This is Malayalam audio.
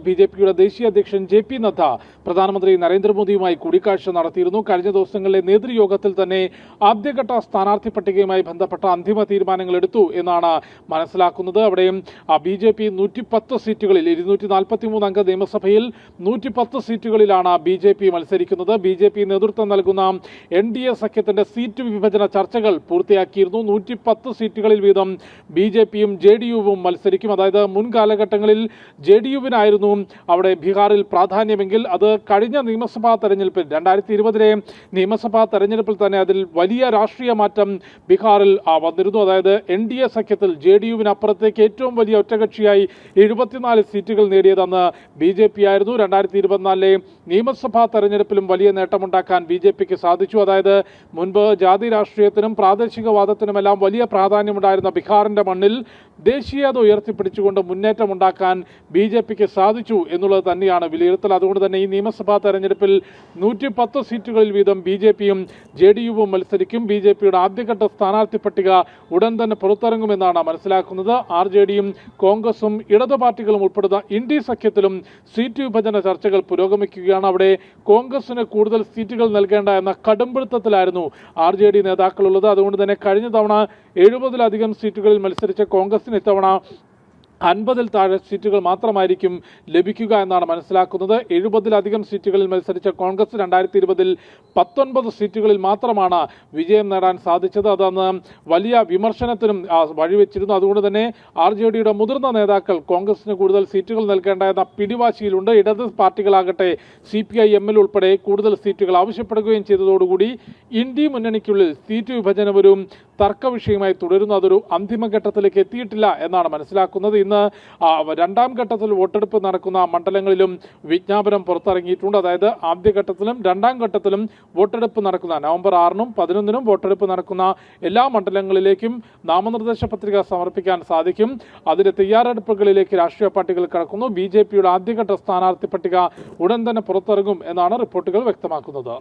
ബിജെപിയുടെ ദേശീയ അധ്യക്ഷൻ ജെ പി നദ്ദ പ്രധാനമന്ത്രി നരേന്ദ്രമോദിയുമായി കൂടിക്കാഴ്ച നടത്തിയിരുന്നു. കഴിഞ്ഞ ദിവസങ്ങളിലെ നേതൃയോഗത്തിൽ തന്നെ ആദ്യഘട്ട സ്ഥാനാർത്ഥി പട്ടികയുമായി ബന്ധപ്പെട്ട അന്തിമ തീരുമാനങ്ങൾ എടുത്തു എന്നാണ് മനസ്സിലാക്കുന്നത്. അവിടെ ബിജെപി 110 സീറ്റുകളിൽ 243 അംഗ നിയമസഭയിൽ 110 സീറ്റുകളിലാണ് ബിജെപി മത്സരിക്കുന്നത്. ബിജെപി നേതൃത്വം നൽകുന്ന NDA സഖ്യത്തിന്റെ സീറ്റ് വിഭജന ചർച്ചകൾ പൂർത്തിയാക്കിയിരുന്നു. 110 സീറ്റുകളിൽ വീതം ബിജെപിയും JDU-വും മത്സരിക്കും. അതായത് മുൻകാലഘട്ടങ്ങളിൽ JDU-വിനായിരുന്നു അവിടെ ബീഹാറിൽ പ്രാധാന്യമെങ്കിൽ അത് കഴിഞ്ഞ നിയമസഭാ തെരഞ്ഞെടുപ്പിൽ 2020 നിയമസഭാ തെരഞ്ഞെടുപ്പിൽ തന്നെ അതിൽ വലിയ രാഷ്ട്രീയ മാറ്റം ബീഹാറിൽ വന്നിരുന്നു. അതായത് NDA സഖ്യത്തിൽ JDU-വിനപ്പുറത്തേക്ക് ഏറ്റവും വലിയ ഒറ്റകക്ഷിയായി 74 സീറ്റുകൾ നേടിയതെന്ന് BJP ആയിരുന്നു. 2024 നിയമസഭാ തെരഞ്ഞെടുപ്പിലും വലിയ നേട്ടമുണ്ടാക്കാൻ BJPക്ക് സാധിച്ചു. അതായത് മുൻപ് ജാതി രാഷ്ട്രീയത്തിനും പ്രാദേശികവാദത്തിനുമെല്ലാം വലിയ പ്രാധാന്യമുണ്ടായിരുന്ന ബീഹാറിന്റെ മണ്ണിൽ ദേശീയത ഉയർത്തിപ്പിടിച്ചുകൊണ്ട് മുന്നേറ്റമുണ്ടാക്കാൻ BJPക്ക് സാധിച്ചു എന്നുള്ളത് തന്നെയാണ് വിലയിരുത്തൽ. അതുകൊണ്ട് തന്നെ ഈ നിയമസഭാ തെരഞ്ഞെടുപ്പിൽ 110 സീറ്റുകളിൽ വീതം BJPയും JDU-വും മത്സരിക്കും. BJPയുടെ ആദ്യഘട്ട സ്ഥാനാർത്ഥി പട്ടിക ഉടൻ തന്നെ പുറത്തിറങ്ങുമെന്നാണ് മനസ്സിലാക്കുന്നത്. RJD-യും കോൺഗ്രസും ഇടതു പാർട്ടികളും ഉൾപ്പെടുന്ന ഇന്ത്യ സഖ്യത്തിലും സീറ്റ് വിഭജന ചർച്ചകൾ പുരോഗമിക്കുകയാണ്. അവിടെ കോൺഗ്രസിന് കൂടുതൽ സീറ്റുകൾ നൽകേണ്ട എന്ന കടുംപിടുത്തത്തിലായിരുന്നു RJD നേതാക്കളുള്ളത്. അതുകൊണ്ട് തന്നെ കഴിഞ്ഞ തവണ 70-ലധികം സീറ്റുകളിൽ മത്സരിച്ച കോൺഗ്രസിന് ഇത്തവണ 50-ൽ താഴെ സീറ്റുകൾ മാത്രമായിരിക്കും ലഭിക്കുക എന്നാണ് മനസ്സിലാക്കുന്നത്. 70-ലധികം സീറ്റുകളിൽ മത്സരിച്ച കോൺഗ്രസ് 2020-ൽ 19 സീറ്റുകളിൽ മാത്രമാണ് വിജയം നേടാൻ സാധിച്ചത്. അതന്ന് വലിയ വിമർശനത്തിനും വഴിവെച്ചിരുന്നു. അതുകൊണ്ട് തന്നെ RJD-യുടെ മുതിർന്ന നേതാക്കൾ കോൺഗ്രസിന് കൂടുതൽ സീറ്റുകൾ നൽകേണ്ട എന്ന പിടിവാശിയിലുണ്ട്. ഇടത് പാർട്ടികളാകട്ടെ CPI-ML ഉൾപ്പെടെ കൂടുതൽ സീറ്റുകൾ ആവശ്യപ്പെടുകയും ചെയ്തതോടുകൂടി ഇന്ത്യ മുന്നണിക്കുള്ളിൽ സീറ്റ് വിഭജനം ഒരു തർക്ക വിഷയമായി തുടരുന്നു. അതൊരു അന്തിമഘട്ടത്തിലേക്ക് എത്തിയിട്ടില്ല എന്നാണ് മനസ്സിലാക്കുന്നത്. ഇന്ന് രണ്ടാം ഘട്ടത്തിൽ വോട്ടെടുപ്പ് നടക്കുന്ന മണ്ഡലങ്ങളിലും വിജ്ഞാപനം പുറത്തിറങ്ങിയിട്ടുണ്ട്. അതായത് ആദ്യഘട്ടത്തിലും രണ്ടാം ഘട്ടത്തിലും വോട്ടെടുപ്പ് നടക്കുന്ന നവംബർ 6-നും 11-നും വോട്ടെടുപ്പ് നടക്കുന്ന എല്ലാ മണ്ഡലങ്ങളിലേക്കും നാമനിർദ്ദേശ പത്രിക സമർപ്പിക്കാൻ സാധിക്കും. അതിന്റെ തയ്യാറെടുപ്പുകളിലേക്ക് രാഷ്ട്രീയ പാർട്ടികൾ കടക്കുന്നു. BJPയുടെ ആദ്യഘട്ട സ്ഥാനാർത്ഥി പട്ടിക ഉടൻ തന്നെ പുറത്തിറങ്ങും എന്നാണ് റിപ്പോർട്ടുകൾ വ്യക്തമാക്കുന്നത്.